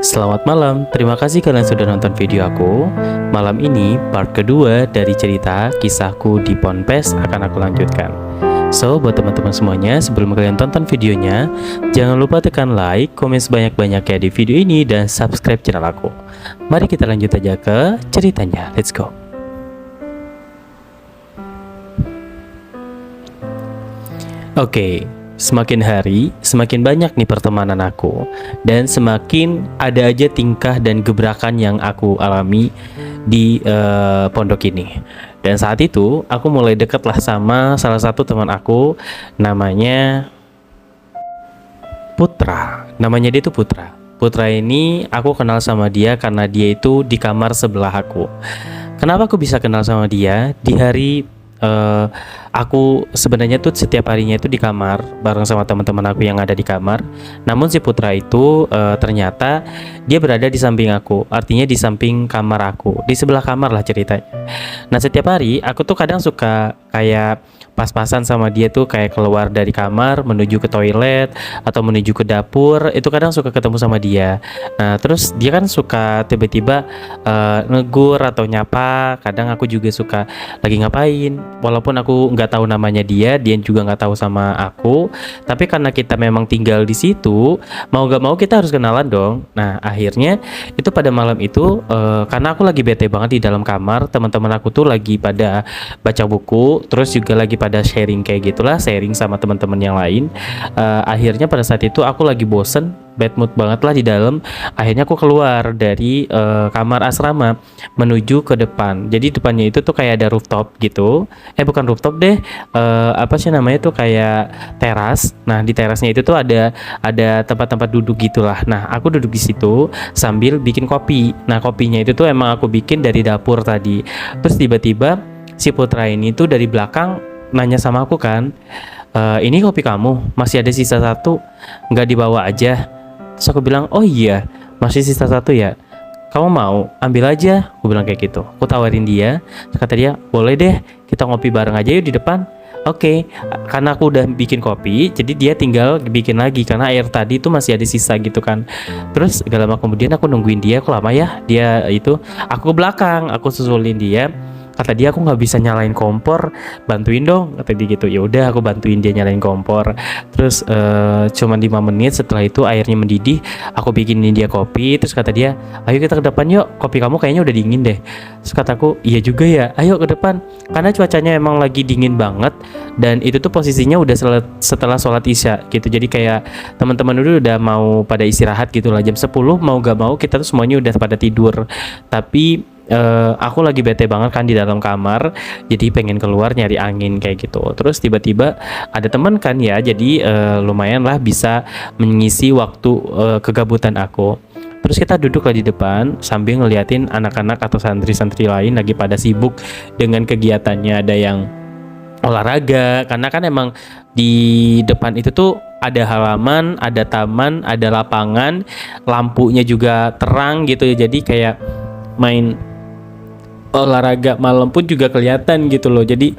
Selamat malam, terima kasih kalian sudah nonton video aku. Malam ini part kedua dari cerita kisahku di Ponpes akan aku lanjutkan. So, buat teman-teman semuanya, sebelum kalian tonton videonya, jangan lupa tekan like, komen sebanyak-banyaknya di video ini, dan subscribe channel aku. Mari kita lanjut aja ke ceritanya, let's go. Oke. Semakin hari, semakin banyak nih pertemanan aku, dan semakin ada aja tingkah dan gebrakan yang aku alami di pondok ini. Dan saat itu aku mulai deket lah sama salah satu teman aku, namanya Putra. Namanya dia tuh Putra. Putra ini aku kenal sama dia karena dia itu di kamar sebelah aku. Kenapa aku bisa kenal sama dia? Di hari aku sebenarnya tuh setiap harinya itu di kamar bareng sama teman-teman aku yang ada di kamar. Namun si Putra itu ternyata dia berada di samping aku, artinya di samping kamar aku, di sebelah kamar lah ceritanya. Nah, setiap hari aku tuh kadang suka kayak pas-pasan sama dia tuh, kayak keluar dari kamar menuju ke toilet atau menuju ke dapur, itu kadang suka ketemu sama dia. Nah, terus dia kan suka tiba-tiba negur atau nyapa. Kadang aku juga suka lagi ngapain, walaupun aku nggak tahu namanya dia juga nggak tahu sama aku. Tapi karena kita memang tinggal di situ, mau gak mau kita harus kenalan dong. Nah, akhirnya itu pada malam itu karena aku lagi bete banget di dalam kamar, teman-teman aku tuh lagi pada baca buku, terus juga lagi pada sharing kayak gitulah, sharing sama teman-teman yang lain. Akhirnya pada saat itu aku lagi bosen, bad mood banget lah di dalam. Akhirnya aku keluar dari kamar asrama menuju ke depan. Jadi depannya itu tuh kayak ada rooftop gitu. Bukan rooftop deh, apa sih namanya tuh, kayak teras. Nah, di terasnya itu tuh ada tempat-tempat duduk gitulah. Nah, aku duduk di situ sambil bikin kopi. Nah, kopinya itu tuh emang aku bikin dari dapur tadi. Terus tiba-tiba si Putra ini tuh dari belakang nanya sama aku kan, ini kopi kamu masih ada sisa satu, nggak dibawa aja? Terus aku bilang, oh iya masih sisa satu ya, kamu mau ambil aja? Aku bilang kayak gitu. Aku tawarin dia. Terus kata dia, boleh deh, kita ngopi bareng aja yuk di depan. Oke, karena aku udah bikin kopi, jadi dia tinggal bikin lagi karena air tadi itu masih ada sisa gitu kan. Terus gak lama kemudian aku nungguin dia. Kok lama ya? Dia itu, aku ke belakang, aku susulin dia. Kata dia, aku nggak bisa nyalain kompor, bantuin dong, kata dia gitu. Ya udah, aku bantuin dia nyalain kompor. Terus cuman 5 menit setelah itu airnya mendidih, aku bikinin dia kopi. Terus kata dia, ayo kita ke depan yuk, kopi kamu kayaknya udah dingin deh. Terus kataku, iya juga ya, ayo ke depan. Karena cuacanya emang lagi dingin banget, dan itu tuh posisinya udah setelah sholat isya gitu. Jadi kayak teman-teman dulu udah mau pada istirahat gitu lah, jam 10 mau gak mau kita tuh semuanya udah pada tidur. Tapi aku lagi bete banget kan di dalam kamar, jadi pengen keluar nyari angin kayak gitu. Terus tiba-tiba ada teman kan ya, jadi lumayan lah bisa mengisi waktu kegabutan aku. Terus kita duduk lah di depan sambil ngeliatin anak-anak atau santri-santri lain lagi pada sibuk dengan kegiatannya. Ada yang olahraga, karena kan emang di depan itu tuh ada halaman, ada taman, ada lapangan, lampunya juga terang gitu ya. Jadi kayak main olahraga malam pun juga kelihatan gitu loh. Jadi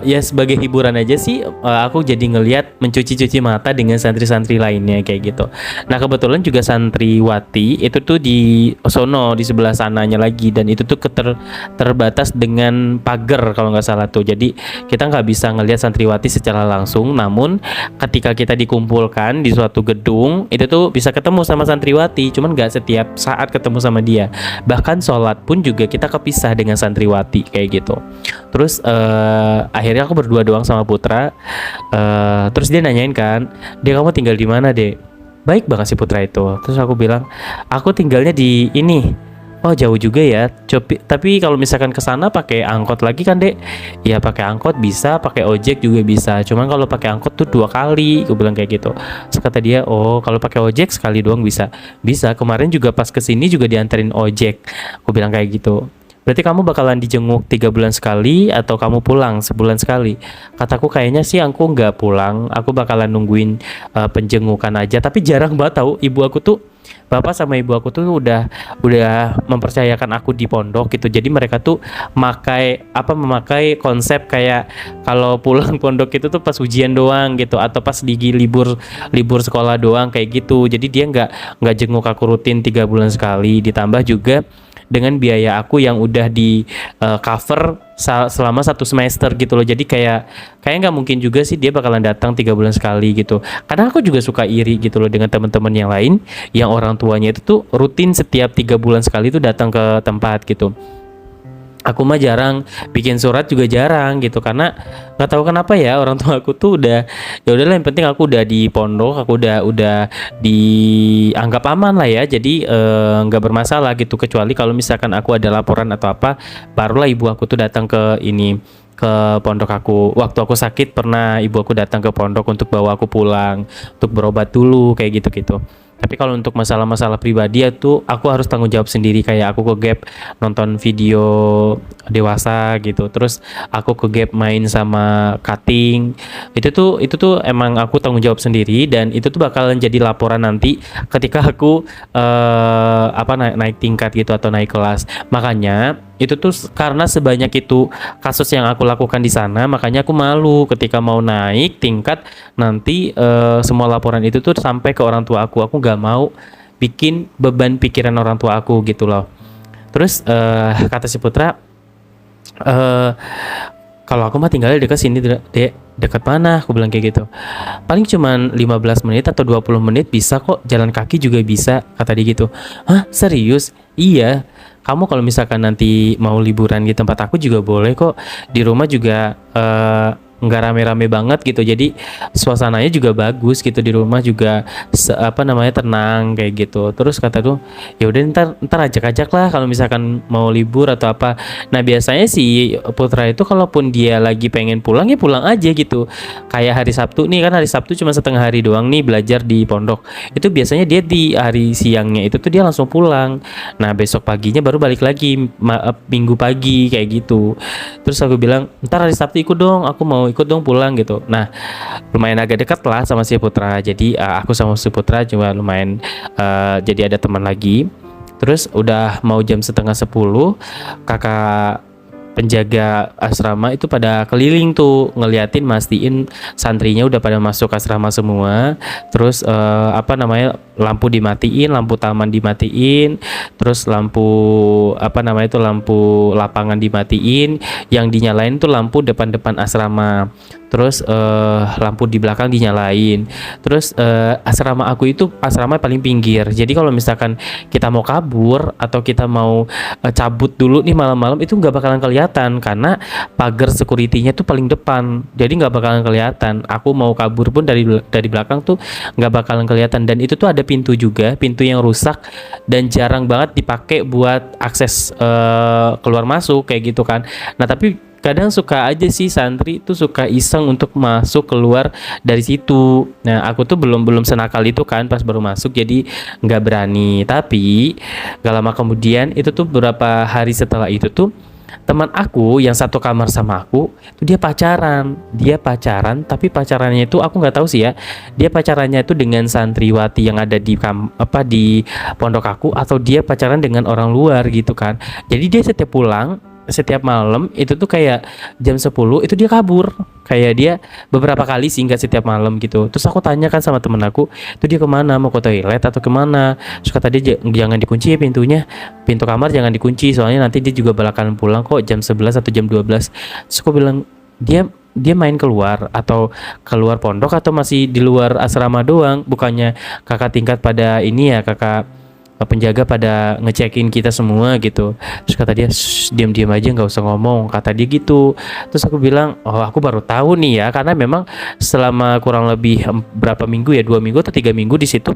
ya sebagai hiburan aja sih, aku jadi ngelihat mencuci-cuci mata dengan santri-santri lainnya kayak gitu. Nah, kebetulan juga santriwati itu tuh di sono, di sebelah sananya lagi, dan itu tuh terbatas dengan pagar kalau nggak salah tuh. Jadi kita nggak bisa ngelihat santriwati secara langsung, namun ketika kita dikumpulkan di suatu gedung itu tuh bisa ketemu sama santriwati, cuman nggak setiap saat ketemu sama dia. Bahkan sholat pun juga kita pisah dengan santriwati kayak gitu. Terus akhirnya aku berdua doang sama Putra. Terus dia nanyain kan, dia kamu tinggal di mana dek? Baik banget si Putra itu. Terus aku bilang, aku tinggalnya di ini. Oh, jauh juga ya. Tapi kalau misalkan ke sana pakai angkot lagi kan dek? Ya pakai angkot bisa, pakai ojek juga bisa. Cuman kalau pakai angkot tuh 2 kali. Aku bilang kayak gitu. Terus kata dia, oh kalau pakai ojek sekali doang bisa. Bisa. Kemarin juga pas kesini juga dianterin ojek. Aku bilang kayak gitu. Berarti kamu bakalan dijenguk 3 bulan sekali atau kamu pulang sebulan sekali? Kataku, kayaknya sih aku nggak pulang, aku bakalan nungguin penjengukan aja. Tapi jarang banget tahu, ibu aku tuh bapak sama ibu aku tuh udah mempercayakan aku di pondok gitu. Jadi mereka tuh memakai konsep kayak kalau pulang pondok itu tuh pas ujian doang gitu, atau pas libur libur sekolah doang kayak gitu. Jadi dia nggak jenguk aku rutin 3 bulan sekali, ditambah juga dengan biaya aku yang udah di cover selama 1 semester gitu loh. Jadi kayak nggak mungkin juga sih dia bakalan datang 3 bulan sekali gitu. Kadang aku juga suka iri gitu loh dengan teman-teman yang lain yang orang tuanya itu tuh rutin setiap 3 bulan sekali tuh datang ke tempat gitu. Aku mah jarang, bikin surat juga jarang gitu, karena nggak tahu kenapa ya, orang tua aku tuh udah, ya udahlah yang penting aku udah di pondok, aku udah dianggap aman lah ya. Jadi nggak bermasalah gitu, kecuali kalau misalkan aku ada laporan atau apa, barulah ibu aku tuh datang ke pondok aku. Waktu aku sakit pernah ibu aku datang ke pondok untuk bawa aku pulang untuk berobat dulu kayak gitu-gitu. Tapi kalau untuk masalah-masalah pribadi itu aku harus tanggung jawab sendiri, kayak aku ke gap nonton video dewasa gitu. Terus aku ke gap main sama cutting. Itu tuh emang aku tanggung jawab sendiri, dan itu tuh bakalan jadi laporan nanti ketika aku naik tingkat gitu atau naik kelas. Makanya itu tuh karena sebanyak itu kasus yang aku lakukan di sana, makanya aku malu ketika mau naik tingkat nanti semua laporan itu tuh sampai ke orang tua aku. Aku gak mau bikin beban pikiran orang tua aku gitu loh. Terus kata si Putra, kalau aku mah tinggalnya dekat sini, Dek. Dekat mana? Aku bilang kayak gitu. Paling cuman 15 menit atau 20 menit bisa kok, jalan kaki juga bisa, kata dia gitu. Hah, serius? Iya. Kamu kalau misalkan nanti mau liburan di tempat aku juga boleh kok. Di rumah juga nggak rame-rame banget gitu, jadi suasananya juga bagus gitu, di rumah juga tenang kayak gitu. Terus kata tuh, ya udah ntar ajak lah kalau misalkan mau libur atau apa. Nah biasanya si Putra itu kalaupun dia lagi pengen pulang ya pulang aja gitu. Kayak hari Sabtu nih, kan hari Sabtu cuma setengah hari doang nih belajar di pondok, itu biasanya dia di hari siangnya itu tuh dia langsung pulang. Nah besok paginya baru balik lagi minggu pagi kayak gitu. Terus aku bilang, ntar hari Sabtu ikut dong, aku mau ikut dong pulang gitu. Nah lumayan agak dekat lah sama si Putra. Jadi aku sama si Putra cuma lumayan jadi ada teman lagi. Terus udah mau jam setengah 10, kakak penjaga asrama itu pada keliling tuh ngeliatin, mastiin santrinya udah pada masuk asrama semua. Terus lampu dimatiin, lampu taman dimatiin, terus lampu lampu lapangan dimatiin, yang dinyalain tuh lampu depan asrama. Terus lampu di belakang dinyalain. Terus asrama aku itu asrama paling pinggir. Jadi kalau misalkan kita mau kabur atau kita mau cabut dulu nih malam-malam, itu nggak bakalan kelihatan karena pagar security-nya tuh paling depan. Jadi nggak bakalan kelihatan. Aku mau kabur pun dari belakang tuh nggak bakalan kelihatan. Dan itu tuh ada pintu juga, pintu yang rusak dan jarang banget dipakai buat akses keluar masuk kayak gitu kan. Nah tapi kadang suka aja sih santri itu suka iseng untuk masuk keluar dari situ. Nah aku tuh belum senakal itu kan pas baru masuk, jadi nggak berani. Tapi gak lama kemudian itu tuh beberapa hari setelah itu tuh teman aku yang satu kamar sama aku itu dia pacaran tapi pacarannya itu aku nggak tahu sih ya, dia pacarannya itu dengan santriwati yang ada di pondok aku, atau dia pacaran dengan orang luar gitu kan. Jadi dia setiap malam itu tuh kayak jam 10 itu dia kabur. Kayak dia beberapa kali sih, nggak setiap malam gitu. Terus aku tanya kan sama temen aku, itu dia kemana, mau ke toilet atau kemana? Terus kata dia, jangan dikunci ya pintunya, pintu kamar jangan dikunci, soalnya nanti dia juga bakalan pulang kok jam 11 atau jam 12. Terus aku bilang, dia main keluar atau keluar pondok atau masih di luar asrama doang? Bukannya kakak tingkat pada ini ya, kakak penjaga pada ngecekin kita semua gitu. Terus kata dia, diam-diam aja, nggak usah ngomong, kata dia gitu. Terus aku bilang, oh aku baru tahu nih ya, karena memang selama kurang lebih berapa minggu ya, 2 minggu atau 3 minggu di situ,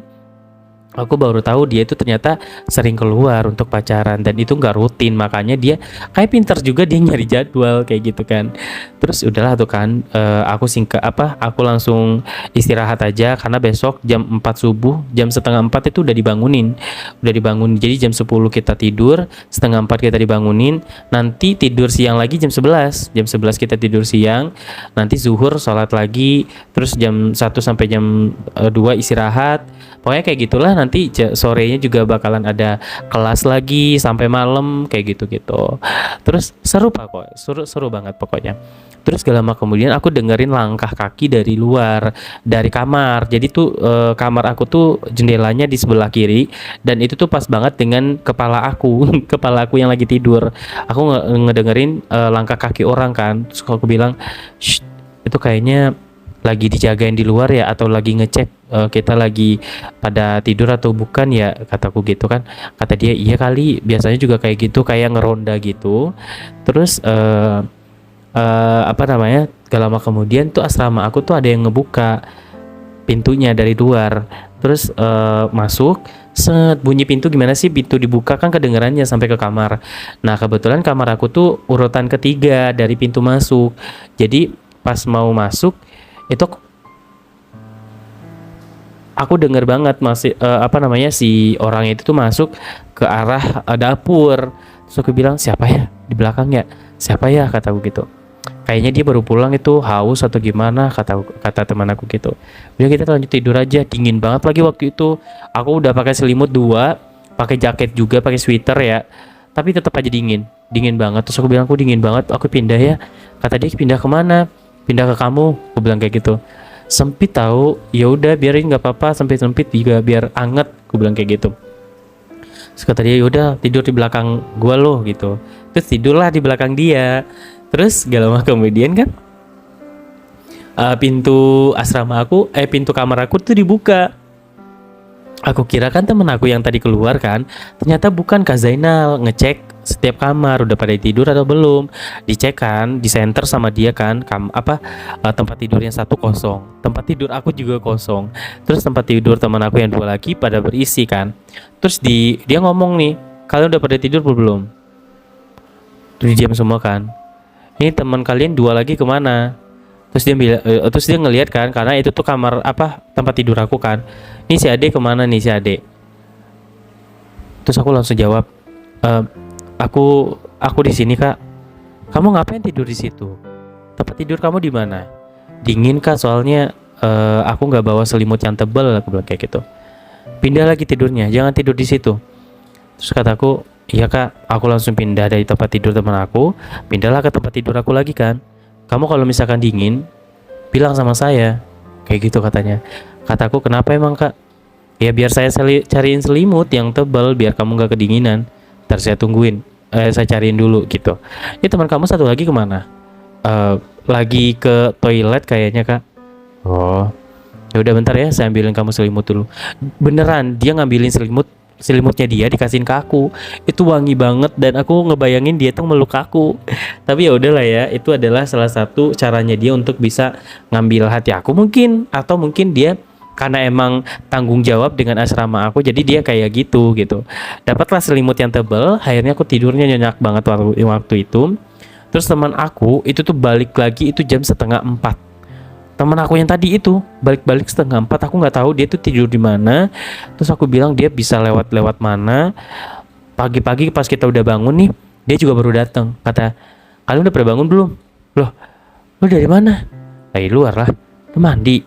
aku baru tahu dia itu ternyata sering keluar untuk pacaran, dan itu nggak rutin. Makanya dia kayak pinter juga, dia nyari jadwal kayak gitu kan. Terus udahlah tuh kan, aku langsung istirahat aja karena besok jam 4 subuh, jam setengah 4 itu udah dibangun. Jadi jam 10 kita tidur, setengah 4 kita dibangunin, nanti tidur siang lagi jam 11 kita tidur siang, nanti zuhur sholat lagi, terus jam 1 sampai jam 2 istirahat. Pokoknya kayak gitulah, nanti sorenya juga bakalan ada kelas lagi sampai malam kayak gitu-gitu. Terus seru Pak kok, seru banget pokoknya. Terus gak lama kemudian aku dengerin langkah kaki dari luar, dari kamar. Jadi tuh kamar aku tuh jendelanya di sebelah kiri, dan itu tuh pas banget dengan kepala aku, kepala aku yang lagi tidur. Aku ngedengerin langkah kaki orang kan. Terus aku bilang, "Shh, itu kayaknya lagi dijagain di luar ya, atau lagi ngecek kita lagi pada tidur atau bukan ya," kataku gitu kan. Kata dia, "Iya kali, biasanya juga kayak gitu, kayak ngeronda gitu." Terus apa namanya, gak lama kemudian tuh asrama aku tuh ada yang ngebuka pintunya dari luar. Terus masuk, set, bunyi pintu, gimana sih pintu dibuka kan kedengerannya sampai ke kamar. Nah kebetulan kamar aku tuh urutan ketiga dari pintu masuk. Jadi pas mau masuk itu aku denger banget masih apa namanya, si orang itu tuh masuk ke arah dapur. Terus aku bilang, "Siapa ya di belakang ya? Siapa ya?" kataku gitu. "Kayaknya dia baru pulang, itu haus atau gimana," kata teman aku gitu. Udah, kita lanjut tidur aja. Dingin banget lagi waktu itu. Aku udah pakai selimut 2, pakai jaket juga, pakai sweater ya. Tapi tetap aja dingin, dingin banget. Terus aku bilang, "Aku dingin banget, aku pindah ya." Kata dia, "Pindah kemana?" "Pindah ke kamu," aku bilang kayak gitu. "Sempit tahu." "Ya udah, biarin, nggak apa-apa, sempit juga biar anget," aku bilang kayak gitu. Terus kata dia, "Yaudah, tidur di belakang gua loh," gitu. Terus tidurlah di belakang dia. Terus gak lama kemudian kan pintu asrama aku, pintu kamar aku tuh dibuka. Aku kira kan temen aku yang tadi keluar kan, ternyata bukan, Kak Zainal ngecek setiap kamar udah pada tidur atau belum. Dicek kan, di center sama dia kan, tempat tidur yang satu kosong, tempat tidur aku juga kosong. Terus tempat tidur teman aku yang 2 lagi pada berisi kan. Terus dia ngomong nih, "Kalian udah pada tidur belum?" Terus diam semua kan. "Ini teman kalian 2 lagi kemana?" Terus dia bilang, terus dia ngelihat kan, karena itu tuh kamar tempat tidur aku kan. "Nih si Ade kemana nih, si Ade?" Terus aku langsung jawab, "E, aku di sini, Kak." "Kamu ngapain tidur di situ? Tempat tidur kamu di mana?" "Dingin, Kak, soalnya aku nggak bawa selimut yang tebal," aku bilang kayak gitu. "Pindah lagi tidurnya, jangan tidur di situ." Terus kataku, "Iya, Kak." Aku langsung pindah dari tempat tidur teman aku, pindahlah ke tempat tidur aku lagi kan. "Kamu kalau misalkan dingin, bilang sama saya," kayak gitu katanya. Kataku, "Kenapa emang, Kak?" "Ya biar saya cariin selimut yang tebal biar kamu gak kedinginan. Ntar saya tungguin, saya cariin dulu," gitu. "Ini teman kamu satu lagi kemana?" Lagi ke toilet kayaknya, Kak." "Oh, ya udah bentar ya, saya ambilin kamu selimut dulu." Beneran dia ngambilin selimutnya, dia dikasihin ke aku. Itu wangi banget dan aku ngebayangin dia tuh meluk aku. Tapi ya udahlah ya, itu adalah salah satu caranya dia untuk bisa ngambil hati aku mungkin, atau mungkin dia karena emang tanggung jawab dengan asrama aku, jadi dia kayak gitu. Dapatlah selimut yang tebal, akhirnya aku tidurnya nyenyak banget waktu itu. Terus teman aku itu tuh balik lagi itu jam 3:30. Temen aku yang tadi itu balik 3:30, aku nggak tahu dia tuh tidur di mana. Terus aku bilang, "Dia bisa lewat mana?" Pagi-pagi pas kita udah bangun nih, dia juga baru datang. Kata, "Kalian udah pada bangun belum?" "Loh, lu dari mana?" "Dari luar lah." "Lu mandi?"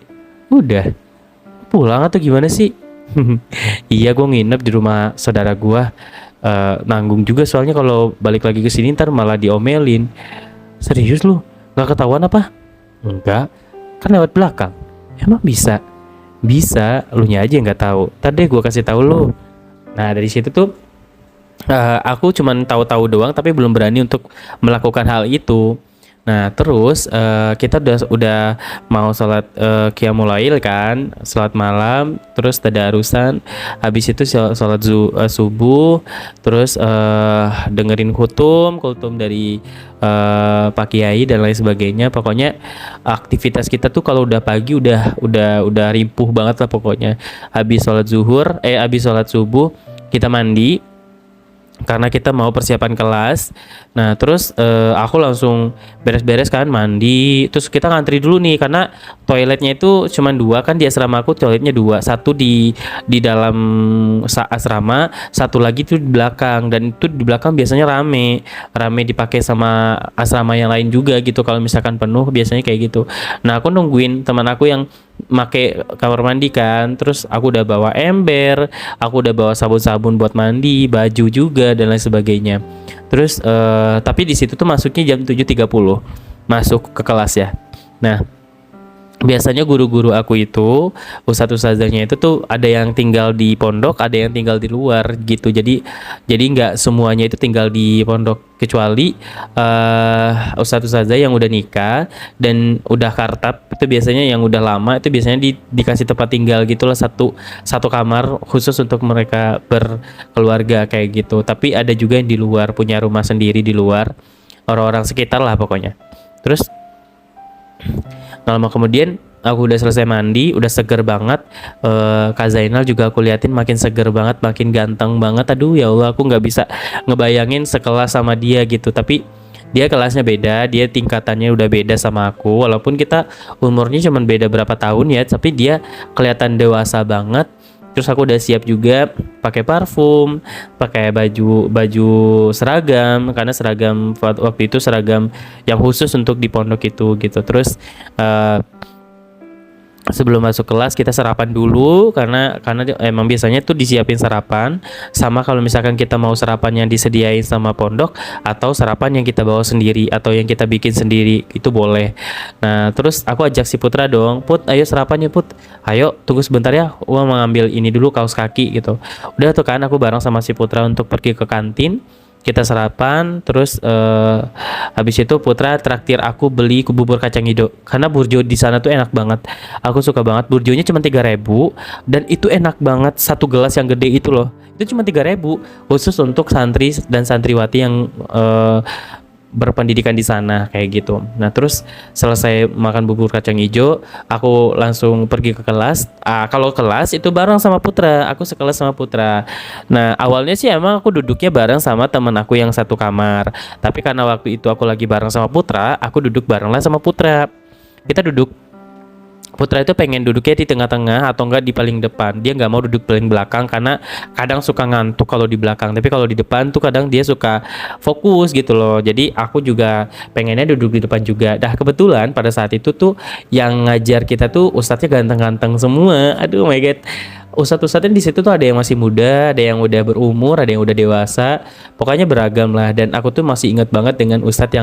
"Udah." "Pulang atau gimana sih?" "Iya, gue nginep di rumah saudara gue, nanggung juga soalnya kalau balik lagi ke sini ntar malah diomelin." "Serius lu? Gak ketahuan apa?" "Enggak, kan lewat belakang." "Emang bisa?" "Bisa, lu nya aja nggak tahu. Tadi gue kasih tahu lu." Nah dari situ tuh aku cuman tahu-tahu doang, tapi belum berani untuk melakukan hal itu. Nah terus kita udah mau sholat qiyamul lail kan, sholat malam, terus tadarusan, habis itu sholat subuh, terus dengerin kultum dari Pak Kiai dan lain sebagainya. Pokoknya aktivitas kita tuh kalau udah pagi udah rimpuh banget lah pokoknya. Habis sholat subuh kita mandi karena kita mau persiapan kelas. Nah terus aku langsung beres-beres kan, mandi. Terus kita ngantri dulu nih karena toiletnya itu cuma 2 kan di asrama aku, toiletnya 2, satu di dalam asrama, satu lagi tuh di belakang. Dan itu di belakang biasanya rame dipakai sama asrama yang lain juga gitu. Kalau misalkan penuh biasanya kayak gitu. Nah aku nungguin teman aku yang make kamar mandi kan, terus aku udah bawa ember, aku udah bawa sabun-sabun buat mandi, baju juga dan lain sebagainya. Terus tapi di situ tuh masuknya jam 7.30 masuk ke kelas ya. Nah, biasanya guru-guru aku itu, ustadz-ustadzanya itu tuh ada yang tinggal di pondok, ada yang tinggal di luar gitu. Jadi nggak semuanya itu tinggal di pondok, kecuali ustadz-ustadzah yang udah nikah dan udah kartap. Itu biasanya yang udah lama itu biasanya dikasih tempat tinggal gitulah, satu kamar khusus untuk mereka berkeluarga kayak gitu. Tapi ada juga yang di luar, punya rumah sendiri di luar, orang-orang sekitar lah pokoknya. Terus nggak lama kemudian aku udah selesai mandi, udah seger banget. Kak Zainal juga aku liatin makin seger banget, makin ganteng banget. Aduh ya Allah, aku nggak bisa ngebayangin sekelas sama dia gitu. Tapi dia kelasnya beda, dia tingkatannya udah beda sama aku. Walaupun kita umurnya cuma beda berapa tahun ya, tapi dia kelihatan dewasa banget. Terus aku udah siap juga, pakai parfum, pakai baju seragam, karena seragam waktu itu seragam yang khusus untuk di pondok itu gitu. Terus sebelum masuk kelas kita sarapan dulu, karena emang biasanya tuh disiapin sarapan. Sama kalau misalkan kita mau sarapan yang disediain sama pondok, atau sarapan yang kita bawa sendiri atau yang kita bikin sendiri, itu boleh. Nah terus aku ajak si Putra dong, Put ayo sarapan ya Put, ayo tunggu sebentar ya, gua mau ngambil ini dulu, kaos kaki gitu. Udah tuh kan aku bareng sama si Putra untuk pergi ke kantin, kita sarapan. Terus habis itu Putra traktir aku beli bubur kacang hijau, karena burjo di sana tuh enak banget. Aku suka banget, burjonya cuma 3.000 dan itu enak banget, satu gelas yang gede itu loh, itu cuma 3.000 khusus untuk santri dan santriwati yang berpendidikan di sana kayak gitu. Nah terus selesai makan bubur kacang hijau, aku langsung pergi ke kelas. Kalau kelas itu bareng sama Putra, aku sekelas sama Putra. Nah awalnya sih emang aku duduknya bareng sama temen aku yang satu kamar, tapi karena waktu itu aku lagi bareng sama Putra, aku duduk bareng lah sama Putra. Kita duduk, Putra itu pengen duduknya di tengah-tengah atau enggak di paling depan. Dia nggak mau duduk paling belakang karena kadang suka ngantuk kalau di belakang. Tapi kalau di depan tuh kadang dia suka fokus gitu loh. Jadi aku juga pengennya duduk di depan juga. Dah kebetulan pada saat itu tuh yang ngajar kita tuh ustadznya ganteng-ganteng semua. Aduh my god. Ustadz-ustadznya di situ tuh ada yang masih muda, ada yang udah berumur, ada yang udah dewasa. Pokoknya beragam lah. Dan aku tuh masih ingat banget dengan ustadz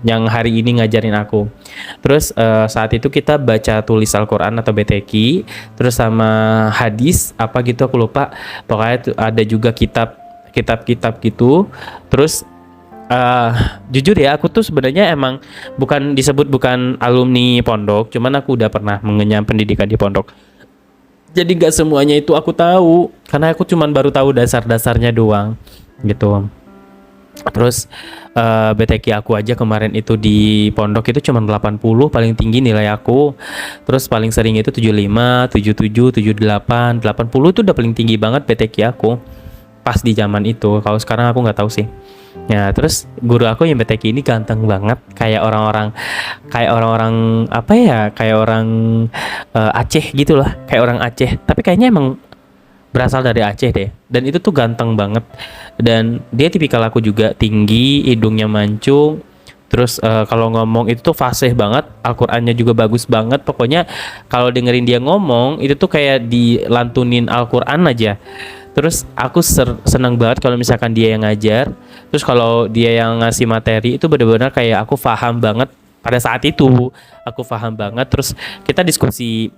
yang hari ini ngajarin aku. Terus saat itu kita baca tulis Al-Quran atau BTQ, terus sama hadis apa gitu aku lupa. Pokoknya ada juga kitab-kitab gitu. Terus jujur ya, aku tuh sebenarnya emang bukan alumni pondok, cuman aku udah pernah mengenyam pendidikan di pondok. Jadi gak semuanya itu aku tahu, karena aku cuman baru tahu dasar-dasarnya doang gitu. Terus BTQ aku aja kemarin itu di pondok itu cuma 80 paling tinggi nilai aku. Terus paling sering itu 75, 77, 78, 80 itu udah paling tinggi banget BTQ aku pas di zaman itu. Kalau sekarang aku nggak tahu sih. Ya, terus guru aku yang BTQ ini ganteng banget, kayak orang-orang apa ya? Kayak orang Aceh gitu lah, kayak orang Aceh. Tapi kayaknya emang berasal dari Aceh deh, dan itu tuh ganteng banget. Dan dia tipikal aku juga, tinggi, hidungnya mancung. Terus kalau ngomong itu tuh fasih banget, Al-Qur'annya juga bagus banget. Pokoknya kalau dengerin dia ngomong itu tuh kayak dilantunin Al-Qur'an aja. Terus aku senang banget kalau misalkan dia yang ngajar. Terus kalau dia yang ngasih materi itu benar-benar kayak aku paham banget. Pada saat itu aku paham banget. Terus kita diskusi,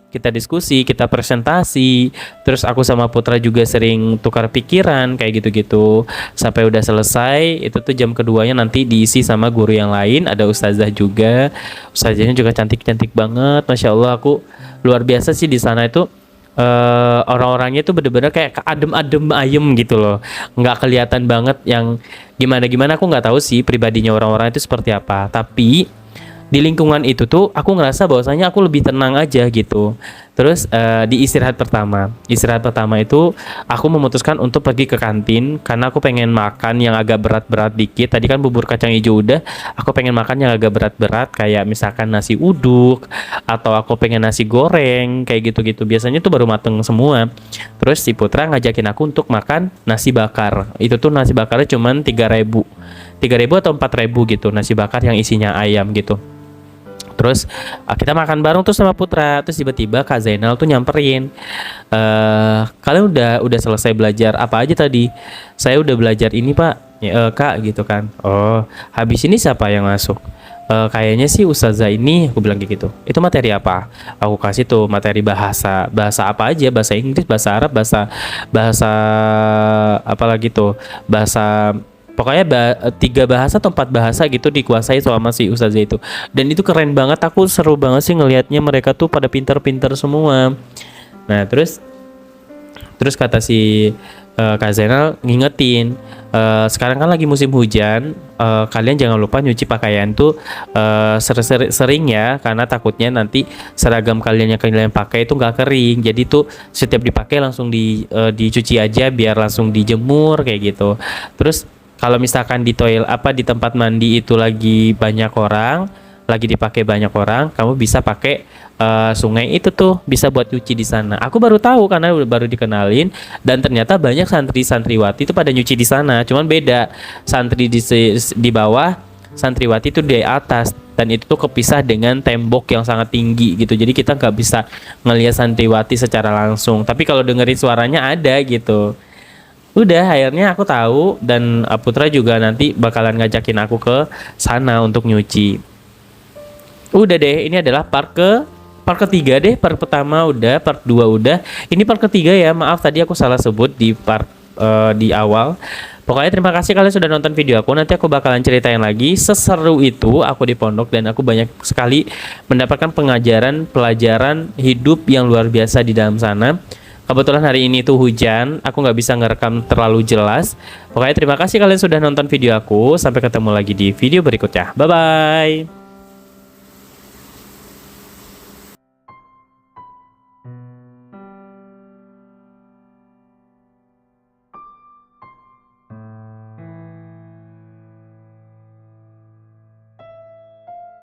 kita presentasi. Terus aku sama Putra juga sering tukar pikiran kayak gitu-gitu. Sampai udah selesai, itu tuh jam keduanya nanti diisi sama guru yang lain. Ada ustazah juga. Ustazahnya juga cantik-cantik banget. Masya Allah, aku luar biasa sih di sana itu. Orang-orangnya tuh bener-bener kayak adem-adem ayem gitu loh, nggak kelihatan banget yang gimana-gimana. Aku nggak tahu sih pribadinya orang-orang itu seperti apa, tapi di lingkungan itu tuh aku ngerasa bahwasanya aku lebih tenang aja gitu. Terus di istirahat pertama itu aku memutuskan untuk pergi ke kantin karena aku pengen makan yang agak berat-berat dikit. Tadi kan bubur kacang hijau udah, aku pengen makan yang agak berat-berat kayak misalkan nasi uduk atau aku pengen nasi goreng kayak gitu-gitu. Biasanya tuh baru mateng semua. Terus si Putra ngajakin aku untuk makan nasi bakar. Itu tuh nasi bakarnya cuman 3.000 atau 4.000 gitu, nasi bakar yang isinya ayam gitu. Terus kita makan bareng tuh sama Putra. Terus tiba-tiba Kak Zainal tuh nyamperin. Kalian udah selesai belajar apa aja tadi? Saya udah belajar ini Pak, ya, Kak gitu kan. Oh, habis ini siapa yang masuk? Kayaknya sih Ustazah ini, aku bilang kayak gitu. Itu materi apa? Aku kasih tuh materi bahasa. Bahasa apa aja? Bahasa Inggris, bahasa Arab, bahasa apa lagi tuh? Bahasa pokoknya 3 bahasa atau 4 bahasa gitu dikuasai sama si Ustazah itu. Dan itu keren banget, aku seru banget sih ngelihatnya, mereka tuh pada pinter-pinter semua. Nah, terus kata si Kak Zainal ngingetin, sekarang kan lagi musim hujan, kalian jangan lupa nyuci pakaian tuh sering ya, karena takutnya nanti seragam kalian yang kalian pakai itu nggak kering. Jadi tuh setiap dipakai langsung dicuci aja biar langsung dijemur kayak gitu. Terus kalau misalkan di toilet di tempat mandi itu lagi banyak orang, lagi dipakai banyak orang, kamu bisa pakai sungai itu tuh, bisa buat cuci di sana. Aku baru tahu karena baru dikenalin, dan ternyata banyak santri-santriwati itu pada nyuci di sana. Cuman beda, santri di bawah, santriwati itu di atas, dan itu tuh kepisah dengan tembok yang sangat tinggi gitu. Jadi kita nggak bisa ngelihat santriwati secara langsung. Tapi kalau dengerin suaranya ada gitu. Udah, akhirnya aku tahu, dan Putra juga nanti bakalan ngajakin aku ke sana untuk nyuci. Udah deh, ini adalah part ketiga deh. Part pertama udah, part 2 udah. Ini part ketiga ya. Maaf tadi aku salah sebut di part di awal. Pokoknya terima kasih kalian sudah nonton video aku. Nanti aku bakalan ceritain lagi seseru itu aku di pondok, dan aku banyak sekali mendapatkan pelajaran hidup yang luar biasa di dalam sana. Kebetulan hari ini tuh hujan, aku nggak bisa ngerekam terlalu jelas. Pokoknya terima kasih kalian sudah nonton video aku. Sampai ketemu lagi di video berikutnya. Bye bye.